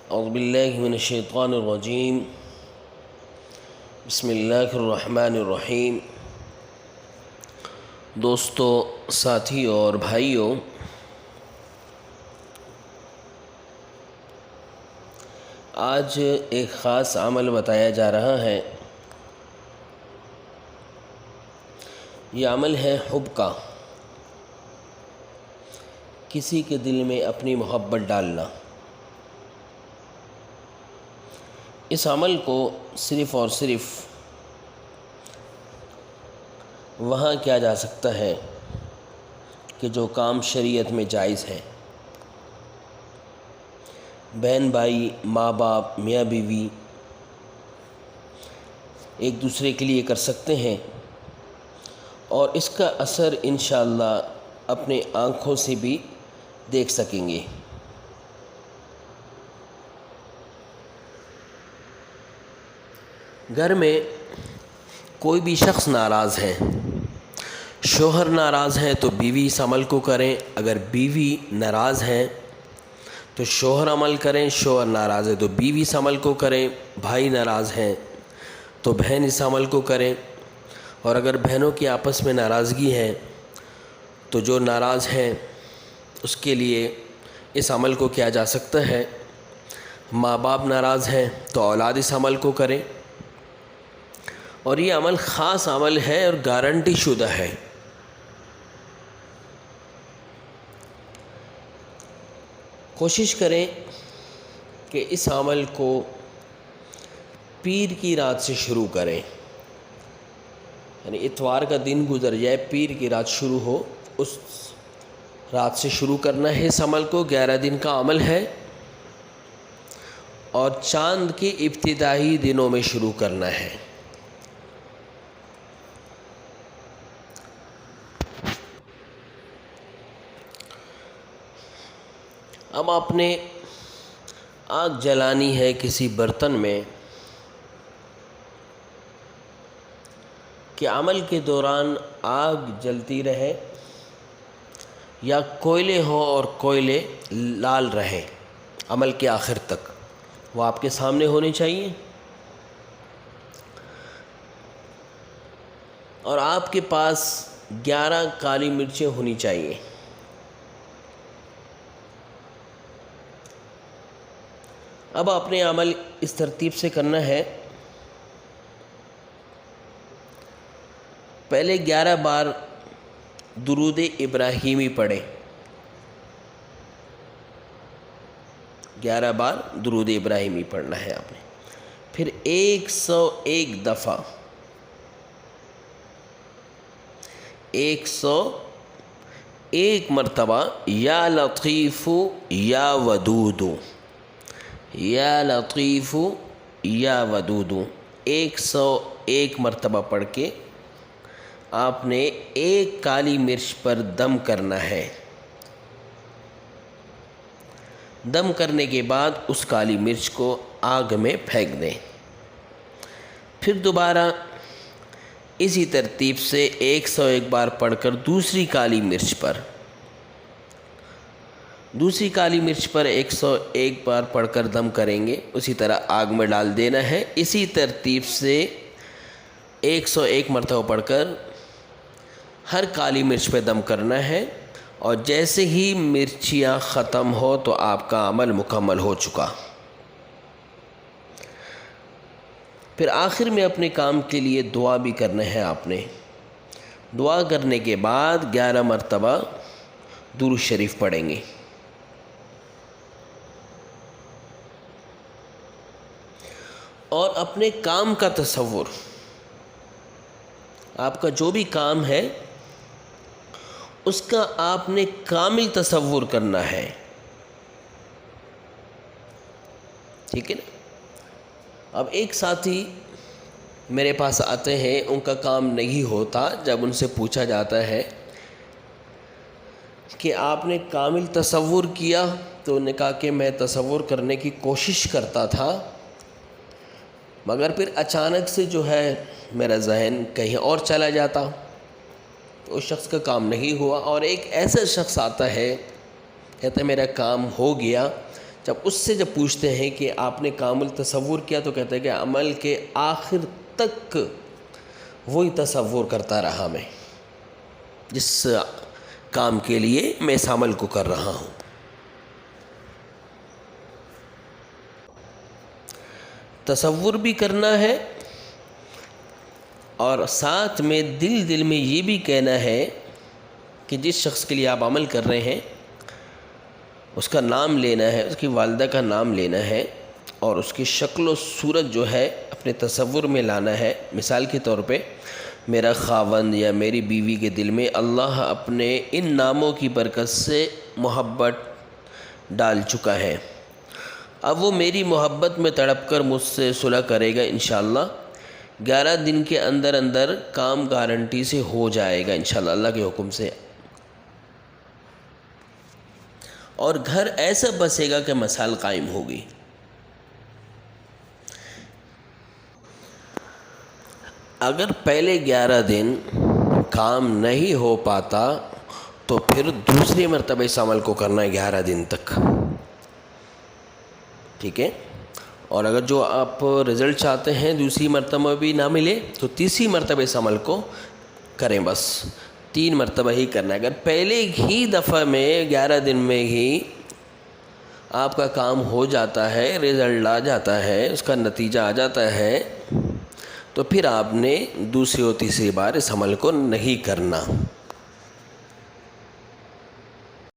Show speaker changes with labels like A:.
A: اعوذ باللہ من الشیطان الرجیم بسم اللہ الرحمن الرحیم۔ دوستو، ساتھیوں اور بھائیوں، آج ایک خاص عمل بتایا جا رہا ہے۔ یہ عمل ہے حب کا، کسی کے دل میں اپنی محبت ڈالنا۔ اس عمل کو صرف اور صرف وہاں کیا جا سکتا ہے کہ جو کام شریعت میں جائز ہے۔ بہن بھائی، ماں باپ، میاں بیوی ایک دوسرے کے لیے کر سکتے ہیں، اور اس کا اثر انشاءاللہ اپنے آنکھوں سے بھی دیکھ سکیں گے۔ گھر میں کوئی بھی شخص ناراض ہے، شوہر ناراض ہے تو بیوی اس عمل کو کریں، اگر بیوی ناراض ہے تو شوہر عمل کریں، شوہر ناراض ہے تو بیوی اس عمل کو کریں، بھائی ناراض ہیں تو بہن اس عمل کو کریں، اور اگر بہنوں کی آپس میں ناراضگی ہے تو جو ناراض ہیں اس کے لیے اس عمل کو کیا جا سکتا ہے۔ ماں باپ ناراض ہیں تو اولاد اس عمل کو کریں، اور یہ عمل خاص عمل ہے اور گارنٹی شدہ ہے۔ کوشش کریں کہ اس عمل کو پیر کی رات سے شروع کریں، یعنی اتوار کا دن گزر جائے، پیر کی رات شروع ہو، اس رات سے شروع کرنا ہے اس عمل کو۔ 11 دن کا عمل ہے، اور چاند کے ابتدائی دنوں میں شروع کرنا ہے۔ اب آپ نے آگ جلانی ہے کسی برتن میں کہ عمل کے دوران آگ جلتی رہے، یا کوئلے ہو اور کوئلے لال رہے عمل کے آخر تک، وہ آپ کے سامنے ہونے چاہیے، اور آپ کے پاس 11 کالی مرچیں ہونی چاہیے۔ اب آپ نے عمل اس ترتیب سے کرنا ہے، پہلے 11 بار درود ابراہیمی پڑھیں، 11 بار درود ابراہیمی پڑھنا ہے آپ نے۔ پھر 101 دفعہ 101 مرتبہ یا لطیف یا ودود، یا لطیف یا ودود 101 مرتبہ پڑھ کے آپ نے ایک کالی مرچ پر دم کرنا ہے۔ دم کرنے کے بعد اس کالی مرچ کو آگ میں پھینک دیں۔ پھر دوبارہ اسی ترتیب سے 101 بار پڑھ کر دوسری کالی مرچ پر 101 بار پڑھ کر دم کریں گے، اسی طرح آگ میں ڈال دینا ہے۔ اسی ترتیب سے 101 مرتبہ پڑھ کر ہر کالی مرچ پہ دم کرنا ہے، اور جیسے ہی مرچیاں ختم ہو تو آپ کا عمل مکمل ہو چکا۔ پھر آخر میں اپنے کام کے لیے دعا بھی کرنا ہے آپ نے۔ دعا کرنے کے بعد 11 مرتبہ درود شریف پڑھیں گے۔ اور اپنے کام کا تصور، آپ کا جو بھی کام ہے اس کا آپ نے کامل تصور کرنا ہے، ٹھیک ہے نا؟ اب ایک ساتھی میرے پاس آتے ہیں، ان کا کام نہیں ہوتا، جب ان سے پوچھا جاتا ہے کہ آپ نے کامل تصور کیا تو انہوں نے کہا کہ میں تصور کرنے کی کوشش کرتا تھا، مگر پھر اچانک سے جو ہے میرا ذہن کہیں اور چلا جاتا، تو اس شخص کا کام نہیں ہوا۔ اور ایک ایسا شخص آتا ہے، کہتا ہے میرا کام ہو گیا، جب اس سے جب پوچھتے ہیں کہ آپ نے کامل تصور کیا تو کہتے ہیں کہ عمل کے آخر تک وہی تصور کرتا رہا میں جس کام کے لیے میں اس عمل کو کر رہا ہوں۔ تصور بھی کرنا ہے اور ساتھ میں دل میں یہ بھی کہنا ہے کہ جس شخص کے لیے آپ عمل کر رہے ہیں اس کا نام لینا ہے، اس کی والدہ کا نام لینا ہے اور اس کی شکل و صورت جو ہے اپنے تصور میں لانا ہے۔ مثال کے طور پہ میرا خاوند یا میری بیوی کے دل میں اللہ اپنے ان ناموں کی برکت سے محبت ڈال چکا ہے، اب وہ میری محبت میں تڑپ کر مجھ سے صلح کرے گا انشاءاللہ۔ 11 دن کے اندر کام گارنٹی سے ہو جائے گا انشاءاللہ اللہ کے حکم سے، اور گھر ایسا بسے گا کہ مثال قائم ہوگی۔ اگر پہلے 11 دن کام نہیں ہو پاتا تو پھر دوسری مرتبہ اس عمل کو کرنا ہے 11 دن تک، ٹھیک ہے؟ اور اگر جو آپ رزلٹ چاہتے ہیں دوسری مرتبہ بھی نہ ملے تو تیسری مرتبہ اس عمل کو کریں، بس 3 مرتبہ ہی کرنا ہے۔ اگر پہلے ہی دفعہ میں 11 دن میں ہی آپ کا کام ہو جاتا ہے، رزلٹ آ جاتا ہے، اس کا نتیجہ آ جاتا ہے، تو پھر آپ نے دوسری اور تیسری بار اس عمل کو نہیں کرنا۔